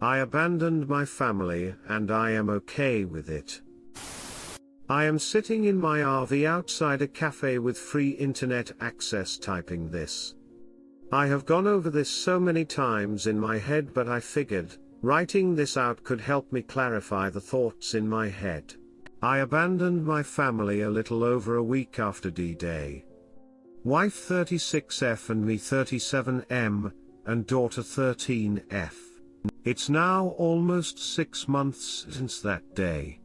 I abandoned my family and I am okay with it. I am sitting in my RV outside a cafe with free internet access typing this. I have gone over this so many times in my head, but I figured, writing this out could help me clarify the thoughts in my head. I abandoned my family a little over a week after D-Day. Wife 36F and me 37M, and daughter 13F. It's now almost 6 months since that day.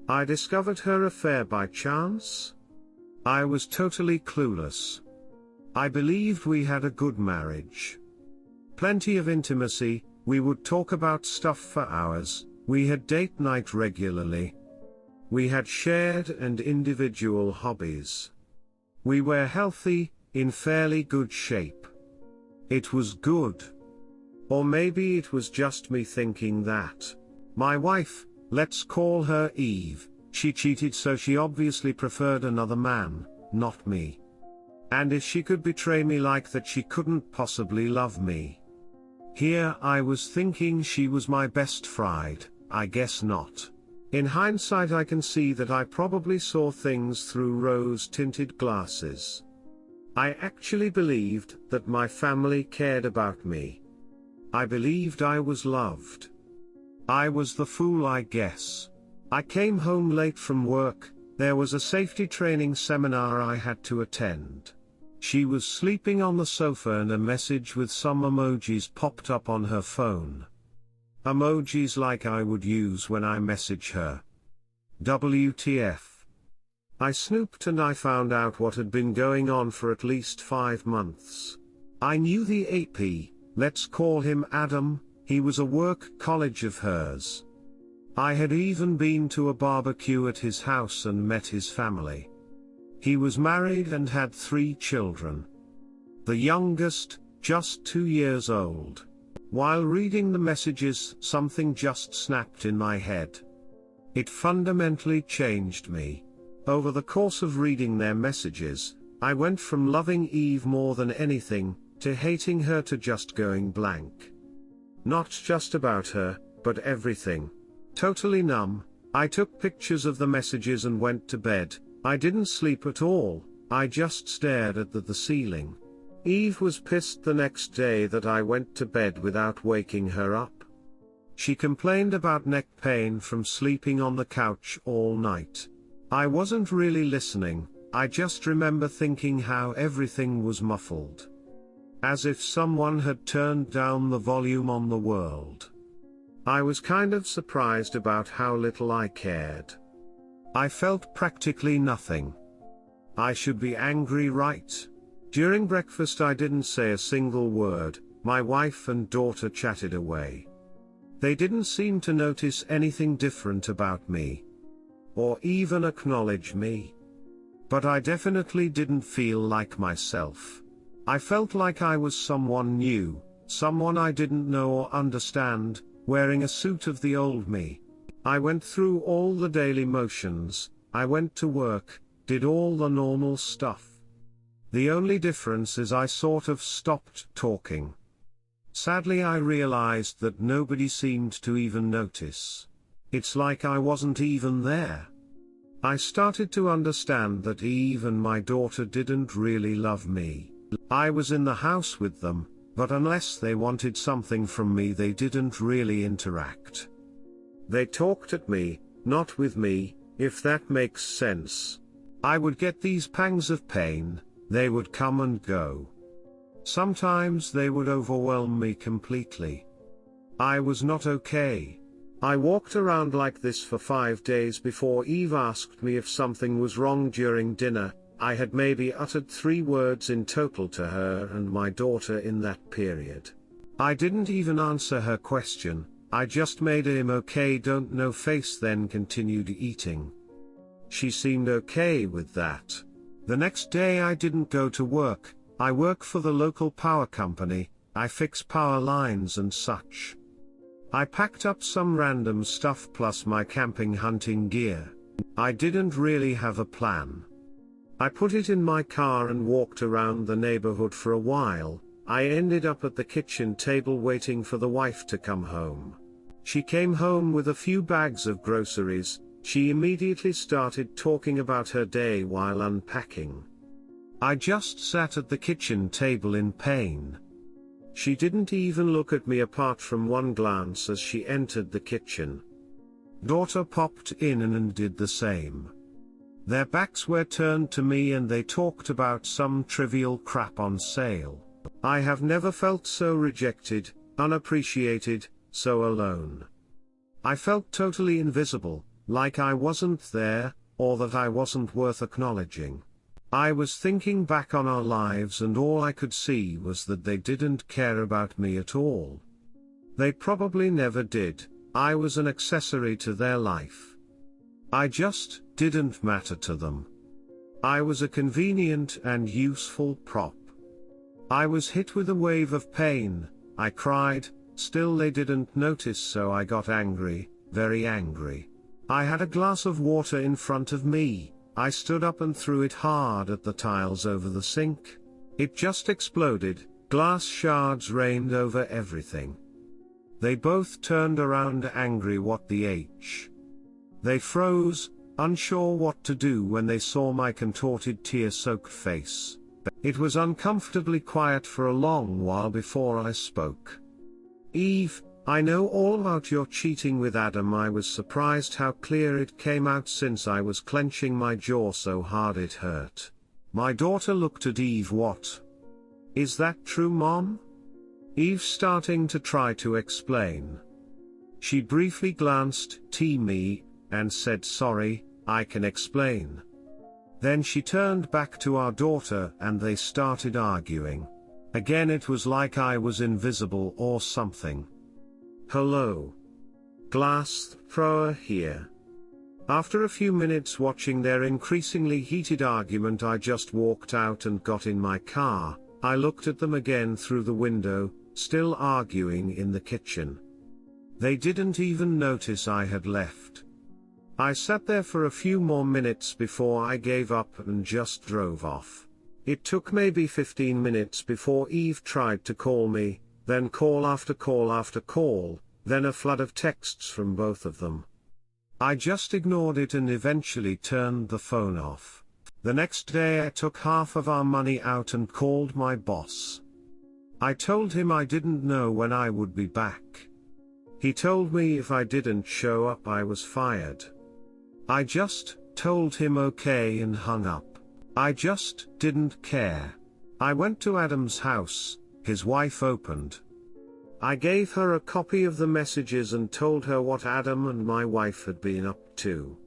I discovered her affair by chance? I was totally clueless. I believed we had a good marriage. Plenty of intimacy, we would talk about stuff for hours, we had date night regularly. We had shared and individual hobbies. We were healthy, in fairly good shape. It was good. Or maybe it was just me thinking that. My wife, let's call her Eve, she cheated, so she obviously preferred another man, not me. And if she could betray me like that, she couldn't possibly love me. Here I was thinking she was my best friend. I guess not. In hindsight I can see that I probably saw things through rose-tinted glasses. I actually believed that my family cared about me. I believed I was loved. I was the fool, I guess. I came home late from work, there was a safety training seminar I had to attend. She was sleeping on the sofa and a message with some emojis popped up on her phone. Emojis like I would use when I message her. WTF. I snooped and I found out what had been going on for at least 5 months. I knew the AP, let's call him Adam, he was a work colleague of hers. I had even been to a barbecue at his house and met his family. He was married and had 3 children. The youngest, just 2 years old. While reading the messages, something just snapped in my head. It fundamentally changed me. Over the course of reading their messages, I went from loving Eve more than anything, to hating her, to just going blank. Not just about her, but everything. Totally numb. I took pictures of the messages and went to bed. I didn't sleep at all, I just stared at the ceiling. Eve was pissed the next day that I went to bed without waking her up. She complained about neck pain from sleeping on the couch all night. I wasn't really listening, I just remember thinking how everything was muffled. As if someone had turned down the volume on the world. I was kind of surprised about how little I cared. I felt practically nothing. I should be angry, right? During breakfast I didn't say a single word, my wife and daughter chatted away. They didn't seem to notice anything different about me. Or even acknowledge me. But I definitely didn't feel like myself. I felt like I was someone new, someone I didn't know or understand, wearing a suit of the old me. I went through all the daily motions, I went to work, did all the normal stuff. The only difference is I sort of stopped talking. Sadly I realized that nobody seemed to even notice. It's like I wasn't even there. I started to understand that Eve and my daughter didn't really love me. I was in the house with them, but unless they wanted something from me they didn't really interact. They talked at me, not with me, if that makes sense. I would get these pangs of pain, they would come and go. Sometimes they would overwhelm me completely. I was not okay. I walked around like this for 5 days before Eve asked me if something was wrong during dinner. I had maybe uttered 3 words in total to her and my daughter in that period. I didn't even answer her question, I just made a okay don't know face, then continued eating. She seemed okay with that. The next day I didn't go to work. I work for the local power company, I fix power lines and such. I packed up some random stuff plus my camping hunting gear. I didn't really have a plan. I put it in my car and walked around the neighborhood for a while. I ended up at the kitchen table waiting for the wife to come home. She came home with a few bags of groceries. She immediately started talking about her day while unpacking. I just sat at the kitchen table in pain. She didn't even look at me apart from one glance as she entered the kitchen. Daughter popped in and did the same. Their backs were turned to me and they talked about some trivial crap on sale. I have never felt so rejected, unappreciated, so alone. I felt totally invisible, like I wasn't there, or that I wasn't worth acknowledging. I was thinking back on our lives and all I could see was that they didn't care about me at all. They probably never did. I was an accessory to their life. I just didn't matter to them. I was a convenient and useful prop. I was hit with a wave of pain. I cried, still they didn't notice, so I got angry, very angry. I had a glass of water in front of me. I stood up and threw it hard at the tiles over the sink. It just exploded, glass shards rained over everything. They both turned around angry. What the H? They froze, unsure what to do when they saw my contorted tear-soaked face. It was uncomfortably quiet for a long while before I spoke. Eve, I know all about your cheating with Adam. I was surprised how clear it came out since I was clenching my jaw so hard it hurt. My daughter looked at Eve. What? Is that true, Mom? Eve starting to try to explain. She briefly glanced at me, and said sorry, I can explain. Then she turned back to our daughter and they started arguing. Again it was like I was invisible or something. Hello. Glass thrower here. After a few minutes watching their increasingly heated argument, I just walked out and got in my car. I looked at them again through the window, still arguing in the kitchen. They didn't even notice I had left. I sat there for a few more minutes before I gave up and just drove off. It took maybe 15 minutes before Eve tried to call me, then call after call after call, then a flood of texts from both of them. I just ignored it and eventually turned the phone off. The next day I took half of our money out and called my boss. I told him I didn't know when I would be back. He told me if I didn't show up I was fired. I just told him okay and hung up. I just didn't care. I went to Adam's house. His wife opened. I gave her a copy of the messages and told her what Adam and my wife had been up to.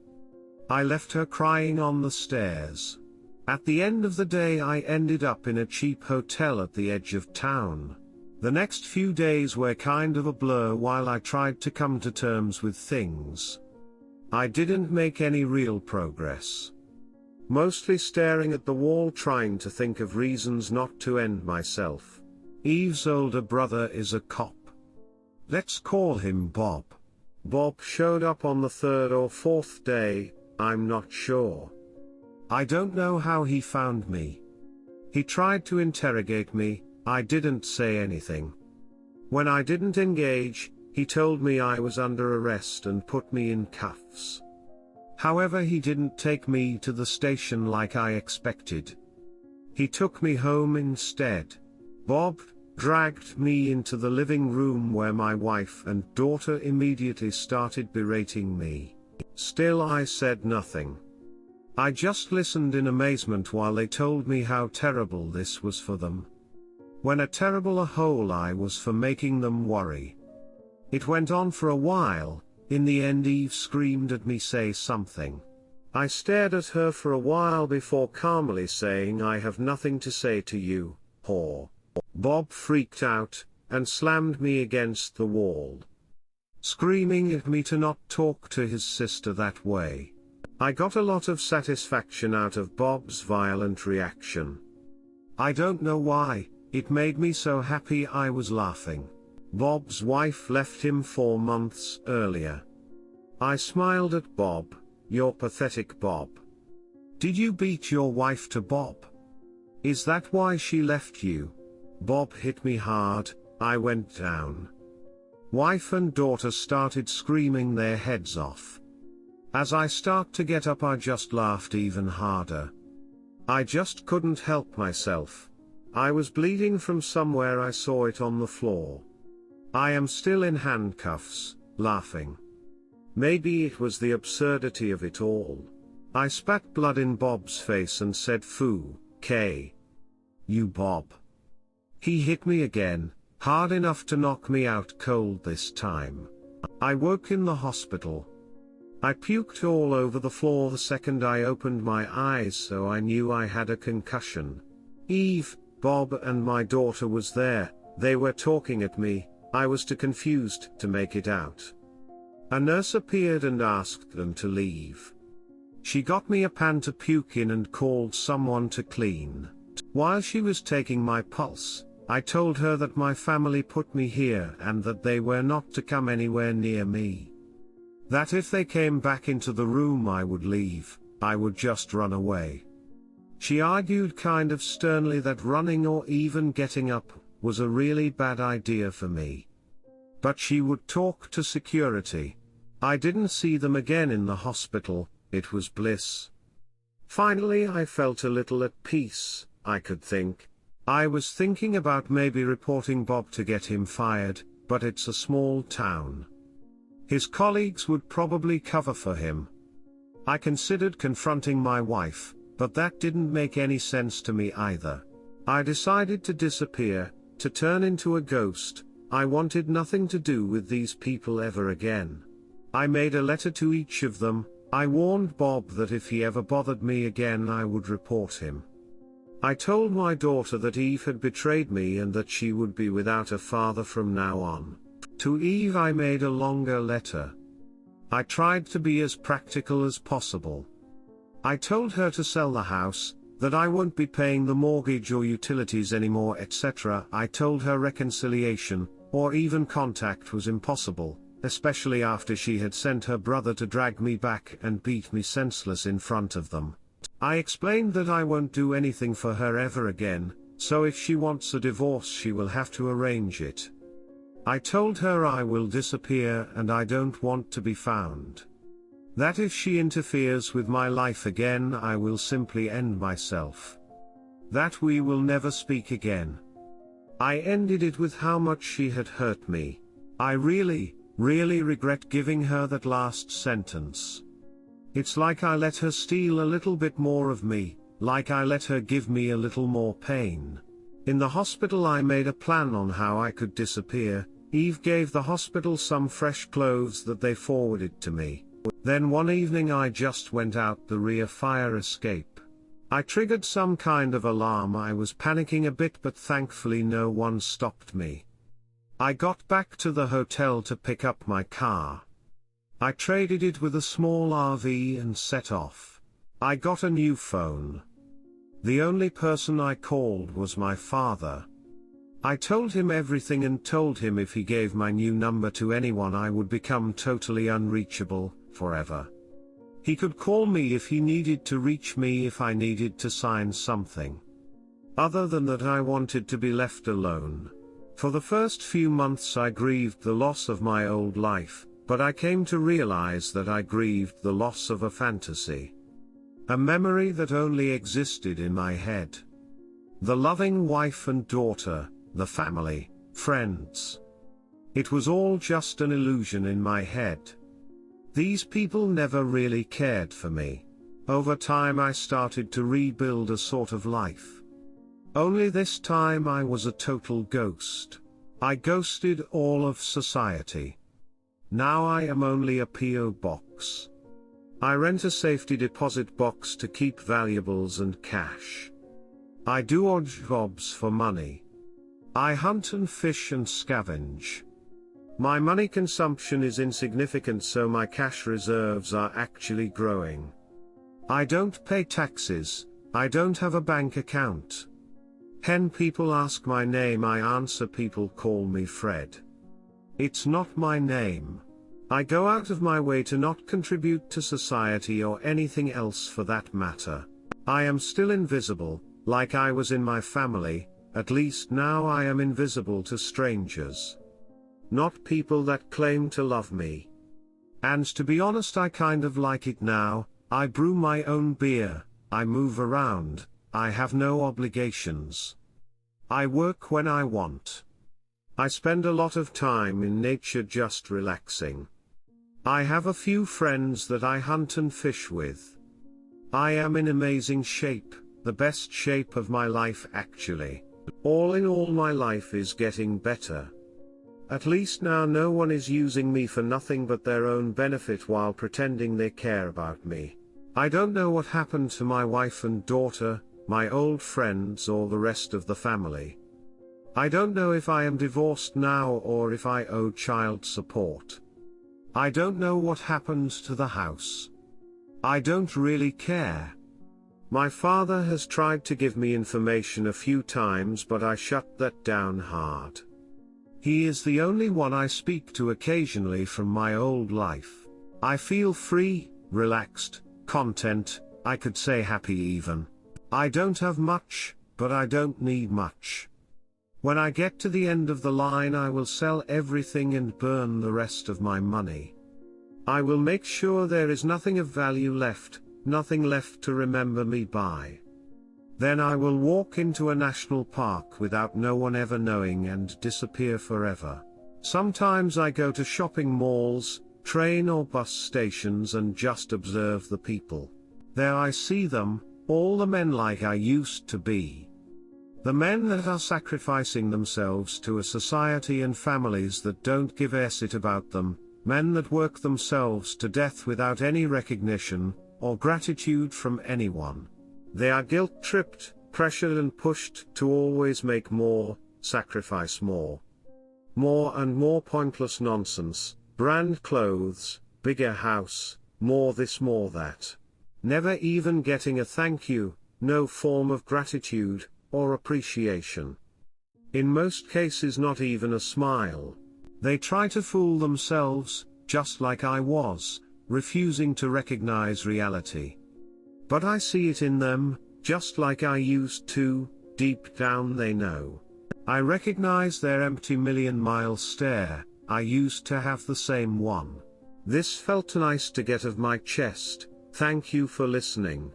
I left her crying on the stairs. At the end of the day I ended up in a cheap hotel at the edge of town. The next few days were kind of a blur while I tried to come to terms with things. I didn't make any real progress. Mostly staring at the wall trying to think of reasons not to end myself. Eve's older brother is a cop. Let's call him Bob. Bob showed up on the third or fourth day, I'm not sure. I don't know how he found me. He tried to interrogate me, I didn't say anything. When I didn't engage, he told me I was under arrest and put me in cuffs. However, he didn't take me to the station like I expected. He took me home instead. Bob dragged me into the living room where my wife and daughter immediately started berating me. Still I said nothing. I just listened in amazement while they told me how terrible this was for them. When a terrible a hole I was for making them worry. It went on for a while. In the end Eve screamed at me, say something. I stared at her for a while before calmly saying, I have nothing to say to you, whore. Bob freaked out, and slammed me against the wall, screaming at me to not talk to his sister that way. I got a lot of satisfaction out of Bob's violent reaction. I don't know why, it made me so happy I was laughing. Bob's wife left him 4 months earlier. I smiled at Bob. You're pathetic, Bob. Did you beat your wife to Bob? Is that why she left you? Bob hit me hard, I went down. Wife and daughter started screaming their heads off. As I start to get up, I just laughed even harder. I just couldn't help myself. I was bleeding from somewhere. I saw it on the floor. I am still in handcuffs, laughing. Maybe it was the absurdity of it all. I spat blood in Bob's face and said, "Foo, K. You Bob." He hit me again, hard enough to knock me out cold this time. I woke in the hospital. I puked all over the floor the second I opened my eyes, so I knew I had a concussion. Eve, Bob and my daughter was there. They were talking at me. I was too confused to make it out. A nurse appeared and asked them to leave. She got me a pan to puke in and called someone to clean. While she was taking my pulse, I told her that my family put me here and that they were not to come anywhere near me. That if they came back into the room I would leave, I would just run away. She argued kind of sternly that running or even getting up was a really bad idea for me. But she would talk to security. I didn't see them again in the hospital. It was bliss. Finally I felt a little at peace. I could think. I was thinking about maybe reporting Bob to get him fired, but it's a small town. His colleagues would probably cover for him. I considered confronting my wife, but that didn't make any sense to me either. I decided to disappear, to turn into a ghost. I wanted nothing to do with these people ever again. I made a letter to each of them. I warned Bob that if he ever bothered me again I would report him. I told my daughter that Eve had betrayed me and that she would be without a father from now on. To Eve I made a longer letter. I tried to be as practical as possible. I told her to sell the house, that I won't be paying the mortgage or utilities anymore, etc. I told her reconciliation, or even contact, was impossible, especially after she had sent her brother to drag me back and beat me senseless in front of them. I explained that I won't do anything for her ever again, so if she wants a divorce she will have to arrange it. I told her I will disappear and I don't want to be found. That if she interferes with my life again I will simply end myself. That we will never speak again. I ended it with how much she had hurt me. I really regret giving her that last sentence. It's like I let her steal a little bit more of me, like I let her give me a little more pain. In the hospital I made a plan on how I could disappear. Eve gave the hospital some fresh clothes that they forwarded to me. Then one evening I just went out the rear fire escape. I triggered some kind of alarm. I was panicking a bit, but thankfully no one stopped me. I got back to the hotel to pick up my car. I traded it with a small RV and set off. I got a new phone. The only person I called was my father. I told him everything and told him if he gave my new number to anyone I would become totally unreachable, forever. He could call me if he needed to reach me, if I needed to sign something. Other than that I wanted to be left alone. For the first few months I grieved the loss of my old life, but I came to realize that I grieved the loss of a fantasy. A memory that only existed in my head. The loving wife and daughter, the family, friends. It was all just an illusion in my head. These people never really cared for me. Over time I started to rebuild a sort of life. Only this time I was a total ghost. I ghosted all of society. Now I am only a P.O. box. I rent a safety deposit box to keep valuables and cash. I do odd jobs for money. I hunt and fish and scavenge. My money consumption is insignificant, so my cash reserves are actually growing. I don't pay taxes. I don't have a bank account. When people ask my name I answer. People call me Fred. It's not my name. I go out of my way to not contribute to society or anything else for that matter. I am still invisible, like I was in my family. At least now I am invisible to strangers. not people that claim to love me. And to be honest, I kind of like it now. I brew my own beer, I move around, I have no obligations. I work when I want. I spend a lot of time in nature just relaxing. I have a few friends that I hunt and fish with. I am in amazing shape, the best shape of my life actually. All in all, my life is getting better. At least now no one is using me for nothing but their own benefit while pretending they care about me. I don't know what happened to my wife and daughter, my old friends, or the rest of the family. I don't know if I am divorced now or if I owe child support. I don't know what happened to the house. I don't really care. My father has tried to give me information a few times, but I shut that down hard. He is the only one I speak to occasionally from my old life. I feel free, relaxed, content, I could say happy even. I don't have much, but I don't need much. When I get to the end of the line, I will sell everything and burn the rest of my money. I will make sure there is nothing of value left, nothing left to remember me by. Then I will walk into a national park without no one ever knowing and disappear forever. Sometimes I go to shopping malls, train or bus stations, and just observe the people. There I see them, all the men like I used to be. The men that are sacrificing themselves to a society and families that don't give a shit about them, men that work themselves to death without any recognition or gratitude from anyone. They are guilt-tripped, pressured and pushed to always make more, sacrifice more. More and more pointless nonsense, brand clothes, bigger house, more this more that. Never even getting a thank you, no form of gratitude or appreciation. In most cases not even a smile. They try to fool themselves, just like I was, refusing to recognize reality. But I see it in them, just like I used to, deep down they know. I recognize their empty million-mile stare, I used to have the same one. This felt nice to get off my chest. Thank you for listening.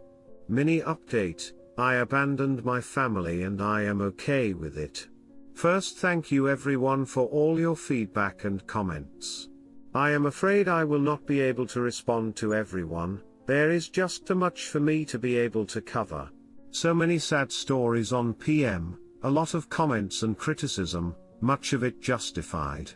Mini update, I abandoned my family and I am okay with it. First, thank you everyone for all your feedback and comments. I am afraid I will not be able to respond to everyone, there is just too much for me to be able to cover. So many sad stories on PM, a lot of comments and criticism, much of it justified.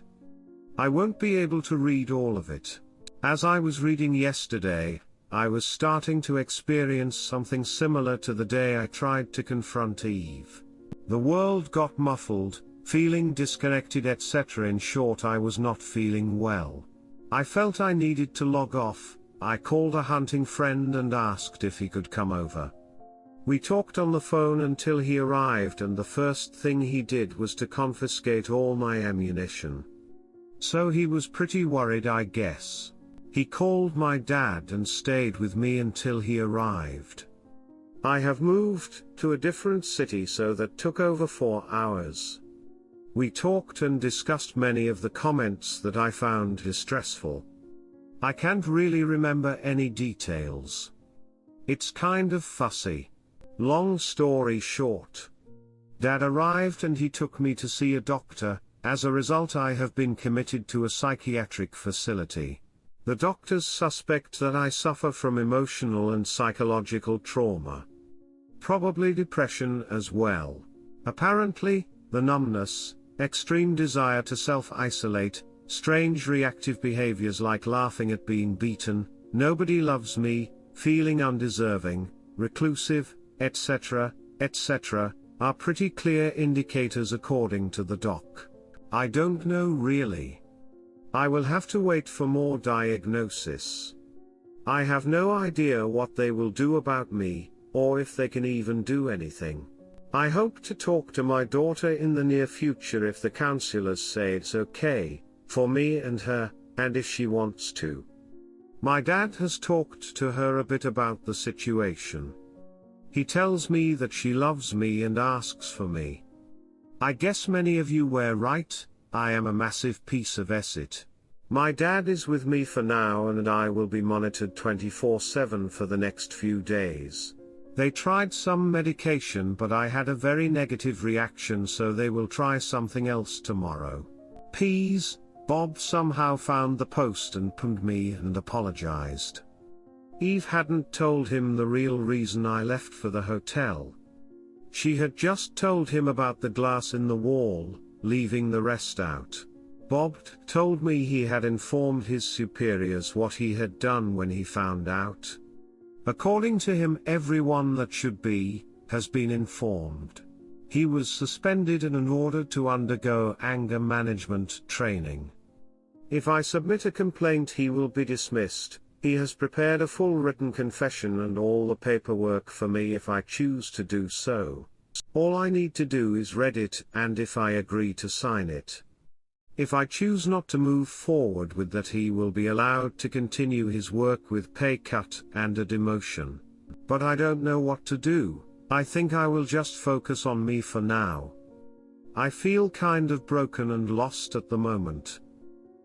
I won't be able to read all of it. As I was reading yesterday, I was starting to experience something similar to the day I tried to confront Eve. The world got muffled, feeling disconnected, etc. In short, I was not feeling well. I felt I needed to log off. I called a hunting friend and asked if he could come over. We talked on the phone until he arrived, and the first thing he did was to confiscate all my ammunition. So he was pretty worried, I guess. He called my dad and stayed with me until he arrived. I have moved to a different city, so that took over 4 hours. We talked and discussed many of the comments that I found distressful. I can't really remember any details. It's kind of fussy. Long story short. Dad arrived and he took me to see a doctor. As a result, I have been committed to a psychiatric facility. The doctors suspect that I suffer from emotional and psychological trauma. Probably depression as well. Apparently, the numbness, extreme desire to self-isolate, strange reactive behaviors like laughing at being beaten, nobody loves me, feeling undeserving, reclusive, etc., etc., are pretty clear indicators according to the doc. I don't know really. I will have to wait for more diagnosis. I have no idea what they will do about me, or if they can even do anything. I hope to talk to my daughter in the near future if the counselors say it's okay for me and her, and if she wants to. My dad has talked to her a bit about the situation. He tells me that she loves me and asks for me. I guess many of you were right. I am a massive piece of it. My dad is with me for now and I will be monitored 24/7 for the next few days. They tried some medication but I had a very negative reaction, so they will try something else tomorrow. Peas. Bob somehow found the post and pwned me and apologized. Eve hadn't told him the real reason I left for the hotel. She had just told him about the glass in the wall, leaving the rest out. Bob told me he had informed his superiors what he had done when he found out. According to him, everyone that should be, has been informed. He was suspended and ordered to undergo anger management training. If I submit a complaint, he will be dismissed. He has prepared a full written confession and all the paperwork for me if I choose to do so. All I need to do is read it, and if I agree to sign it. If I choose not to move forward with that, he will be allowed to continue his work with pay cut and a demotion. But I don't know what to do. I think I will just focus on me for now. I feel kind of broken and lost at the moment.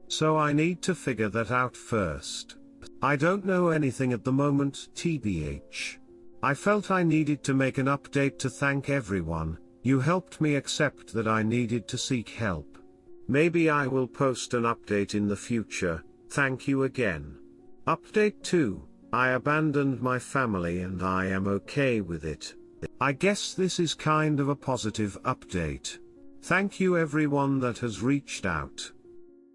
So I need to figure that out first. I don't know anything at the moment, tbh. I felt I needed to make an update to thank everyone. You helped me accept that I needed to seek help. Maybe I will post an update in the future. Thank you again. Update 2. I abandoned my family and I am okay with it. I guess this is kind of a positive update. Thank you everyone that has reached out.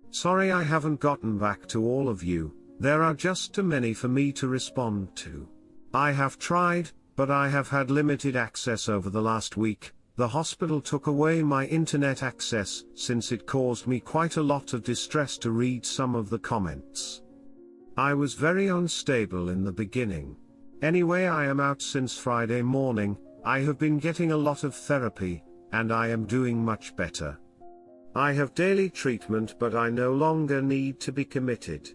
Sorry I haven't gotten back to all of you. There are just too many for me to respond to. I have tried, but I have had limited access over the last week. The hospital took away my internet access, since it caused me quite a lot of distress to read some of the comments. I was very unstable in the beginning. Anyway, I am out since Friday morning. I have been getting a lot of therapy, and I am doing much better. I have daily treatment, but I no longer need to be committed.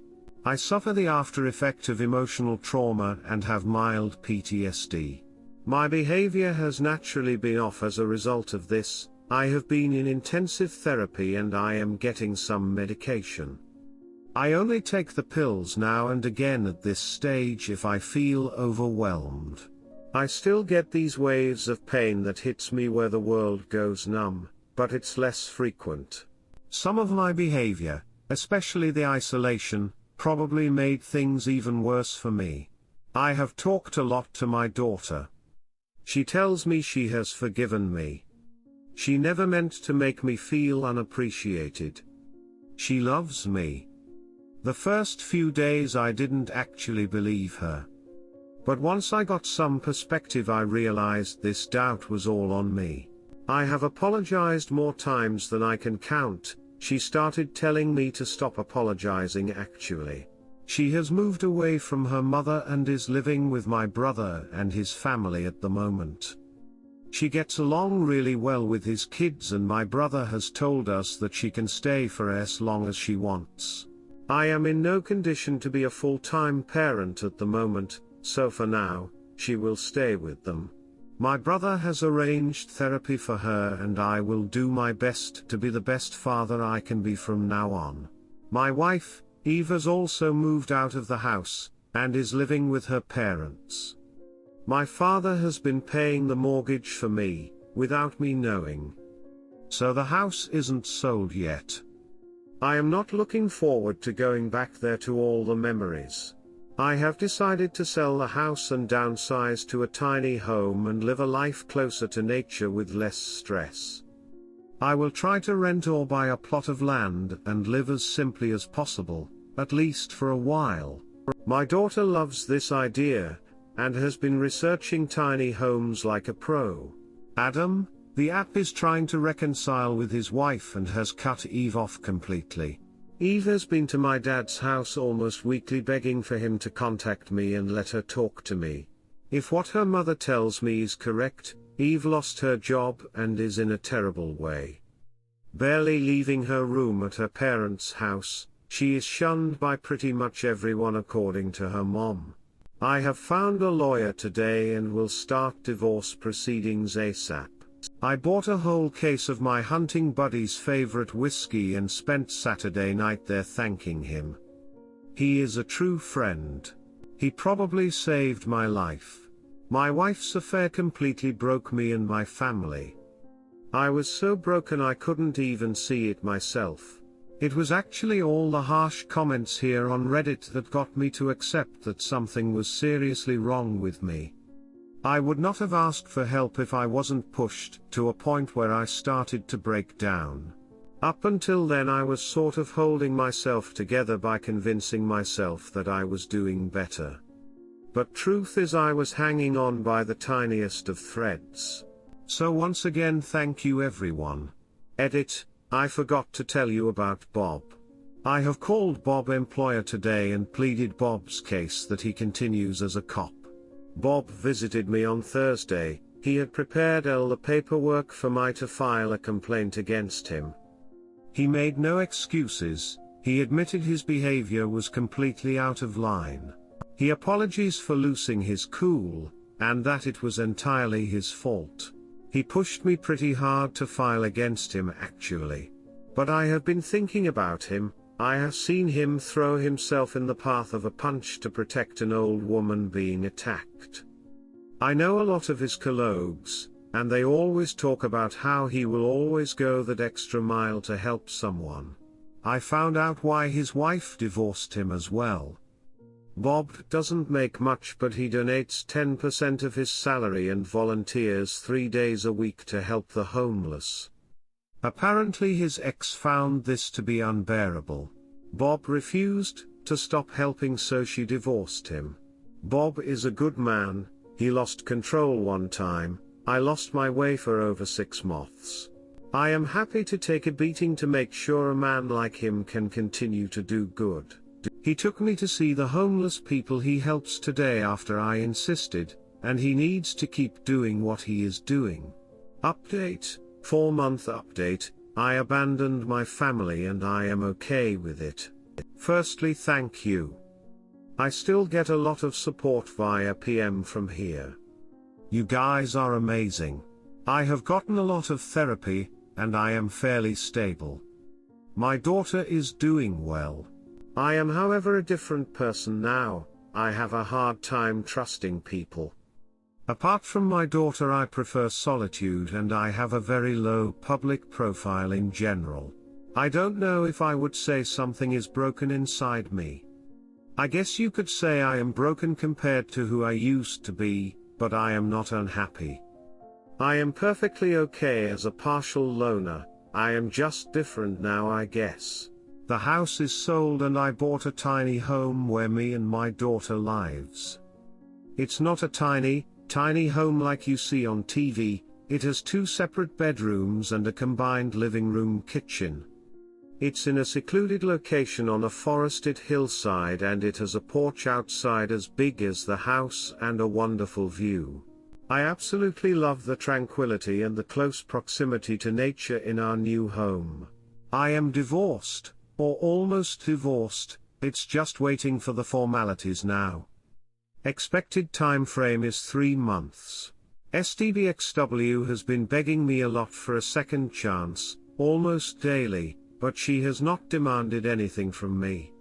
I suffer the after effect of emotional trauma and have mild PTSD. My behavior has naturally been off as a result of this. I have been in intensive therapy and I am getting some medication. I only take the pills now and again at this stage if I feel overwhelmed. I still get these waves of pain that hits me where the world goes numb, but it's less frequent. Some of my behavior, especially the isolation, probably made things even worse for me. I have talked a lot to my daughter. She tells me she has forgiven me. She never meant to make me feel unappreciated. She loves me. The first few days I didn't actually believe her. But once I got some perspective, I realized this doubt was all on me. I have apologized more times than I can count. She started telling me to stop apologizing actually. She has moved away from her mother and is living with my brother and his family at the moment. She gets along really well with his kids and my brother has told us that she can stay for as long as she wants. I am in no condition to be a full-time parent at the moment, so for now, she will stay with them. My brother has arranged therapy for her and I will do my best to be the best father I can be from now on. My wife, Eve, has also moved out of the house, and is living with her parents. My father has been paying the mortgage for me, without me knowing. So the house isn't sold yet. I am not looking forward to going back there to all the memories. I have decided to sell the house and downsize to a tiny home and live a life closer to nature with less stress. I will try to rent or buy a plot of land and live as simply as possible, at least for a while. My daughter loves this idea, and has been researching tiny homes like a pro. Adam, the app, is trying to reconcile with his wife and has cut Eve off completely. Eve has been to my dad's house almost weekly begging for him to contact me and let her talk to me. If what her mother tells me is correct, Eve lost her job and is in a terrible way. Barely leaving her room at her parents' house, she is shunned by pretty much everyone according to her mom. I have found a lawyer today and will start divorce proceedings ASAP. I bought a whole case of my hunting buddy's favorite whiskey and spent Saturday night there thanking him. He is a true friend. He probably saved my life. My wife's affair completely broke me and my family. I was so broken I couldn't even see it myself. It was actually all the harsh comments here on Reddit that got me to accept that something was seriously wrong with me. I would not have asked for help if I wasn't pushed to a point where I started to break down. Up until then I was sort of holding myself together by convincing myself that I was doing better. But truth is I was hanging on by the tiniest of threads. So once again thank you everyone. Edit, I forgot to tell you about Bob. I have called Bob employer today and pleaded Bob's case that he continues as a cop. Bob visited me on Thursday. He had prepared all the paperwork for me to file a complaint against him. He made no excuses, he admitted his behavior was completely out of line. He apologized for losing his cool, and that it was entirely his fault. He pushed me pretty hard to file against him actually. But I have been thinking about him. I have seen him throw himself in the path of a punch to protect an old woman being attacked. I know a lot of his colleagues, and they always talk about how he will always go that extra mile to help someone. I found out why his wife divorced him as well. Bob doesn't make much, but he donates 10% of his salary and volunteers 3 days a week to help the homeless. Apparently his ex found this to be unbearable. Bob refused to stop helping, so she divorced him. Bob is a good man. He lost control one time. I lost my way for over 6 months. I am happy to take a beating to make sure a man like him can continue to do good. He took me to see the homeless people he helps today after I insisted, and he needs to keep doing what he is doing. Update, 4-month update, I abandoned my family and I am okay with it. Firstly, thank you. I still get a lot of support via PM from here. You guys are amazing. I have gotten a lot of therapy, and I am fairly stable. My daughter is doing well. I am however a different person now. I have a hard time trusting people. Apart from my daughter, I prefer solitude and I have a very low public profile in general. I don't know if I would say something is broken inside me. I guess you could say I am broken compared to who I used to be, but I am not unhappy. I am perfectly okay as a partial loner. I am just different now, I guess. The house is sold and I bought a tiny home where me and my daughter lives. It's not a tiny home like you see on TV. It has 2 separate bedrooms and a combined living room kitchen. It's in a secluded location on a forested hillside and it has a porch outside as big as the house and a wonderful view. I absolutely love the tranquility and the close proximity to nature in our new home. I am divorced, or almost divorced. It's just waiting for the formalities now. Expected time frame is 3 months. STBXW has been begging me a lot for a second chance, almost daily, but she has not demanded anything from me.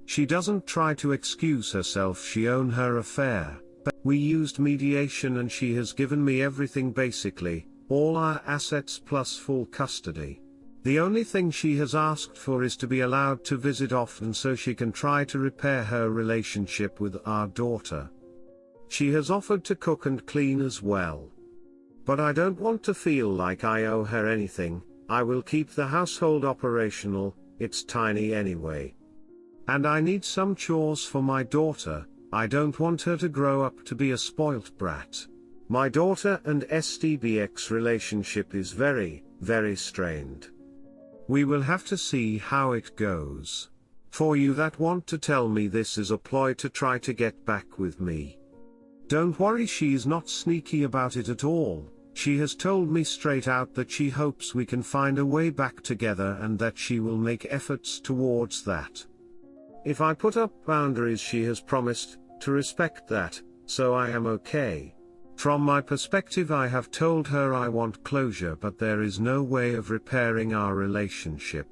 She doesn't try to excuse herself, she owned her affair. We used mediation and she has given me everything basically, all our assets plus full custody. The only thing she has asked for is to be allowed to visit often so she can try to repair her relationship with our daughter. She has offered to cook and clean as well. But I don't want to feel like I owe her anything. I will keep the household operational, it's tiny anyway. And I need some chores for my daughter. I don't want her to grow up to be a spoilt brat. My daughter and STBX relationship is very, very strained. We will have to see how it goes. For you that want to tell me this is a ploy to try to get back with me, don't worry, she is not sneaky about it at all. She has told me straight out that she hopes we can find a way back together and that she will make efforts towards that. If I put up boundaries, she has promised to respect that, so I am okay. From my perspective, I have told her I want closure, but there is no way of repairing our relationship.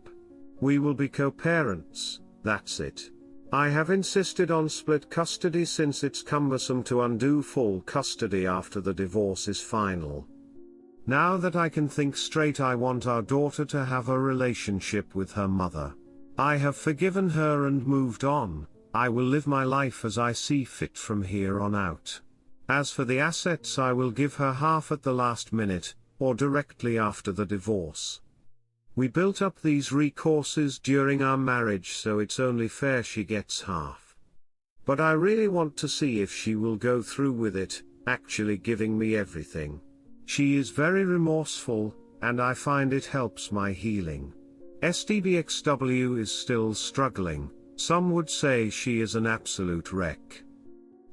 We will be co-parents, that's it. I have insisted on split custody since it's cumbersome to undo full custody after the divorce is final. Now that I can think straight, I want our daughter to have a relationship with her mother. I have forgiven her and moved on. I will live my life as I see fit from here on out. As for the assets, I will give her half at the last minute, or directly after the divorce. We built up these recourses during our marriage, so it's only fair she gets half. But I really want to see if she will go through with it, actually giving me everything. She is very remorseful, and I find it helps my healing. SDBXW is still struggling. Some would say she is an absolute wreck.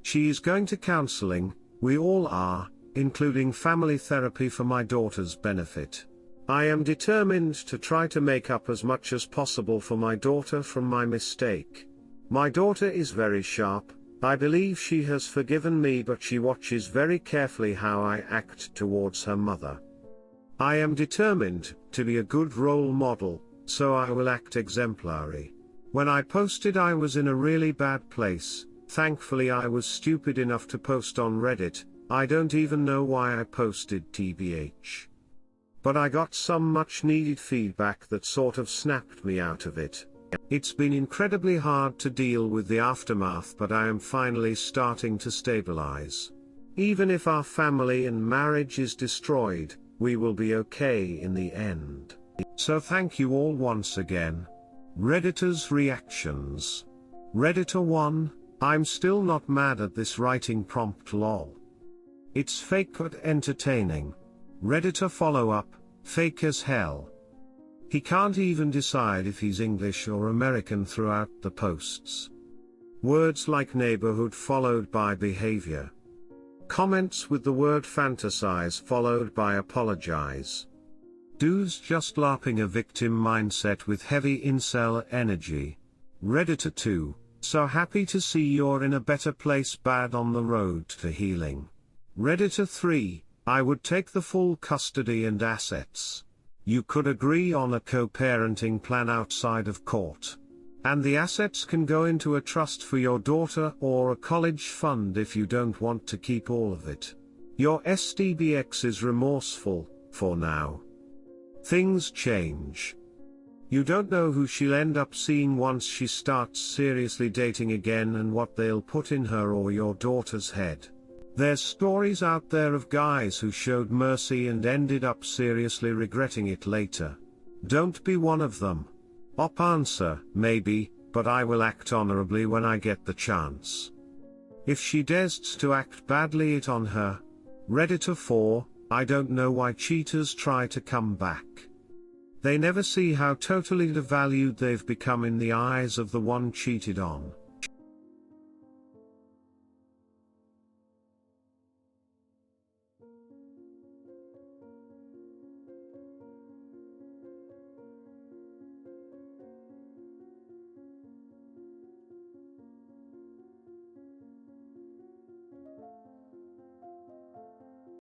She is going to counseling, we all are, including family therapy for my daughter's benefit. I am determined to try to make up as much as possible for my daughter from my mistake. My daughter is very sharp. I believe she has forgiven me, but she watches very carefully how I act towards her mother. I am determined to be a good role model, so I will act exemplary. When I posted I was in a really bad place. Thankfully I was stupid enough to post on Reddit. I don't even know why I posted TBH. But I got some much needed feedback that sort of snapped me out of it. It's been incredibly hard to deal with the aftermath, but I am finally starting to stabilize. Even if our family and marriage is destroyed, we will be okay in the end. So thank you all once again. Redditors' reactions. Redditor 1, I'm still not mad at this writing prompt lol. It's fake but entertaining. Redditor follow-up, fake as hell. He can't even decide if he's English or American throughout the posts. Words like neighborhood followed by behavior. Comments with the word fantasize followed by apologize. Dude's just LARPing a victim mindset with heavy incel energy. Redditor 2, so happy to see you're in a better place, bad on the road to healing. Redditor 3, I would take the full custody and assets. You could agree on a co-parenting plan outside of court. And the assets can go into a trust for your daughter or a college fund if you don't want to keep all of it. Your SDBX is remorseful, for now. Things change. You don't know who she'll end up seeing once she starts seriously dating again and what they'll put in her or your daughter's head. There's stories out there of guys who showed mercy and ended up seriously regretting it later. Don't be one of them. Op answer, maybe, but I will act honorably when I get the chance. If she dares to act badly, it on her. Redditor 4, I don't know why cheaters try to come back. They never see how totally devalued they've become in the eyes of the one cheated on.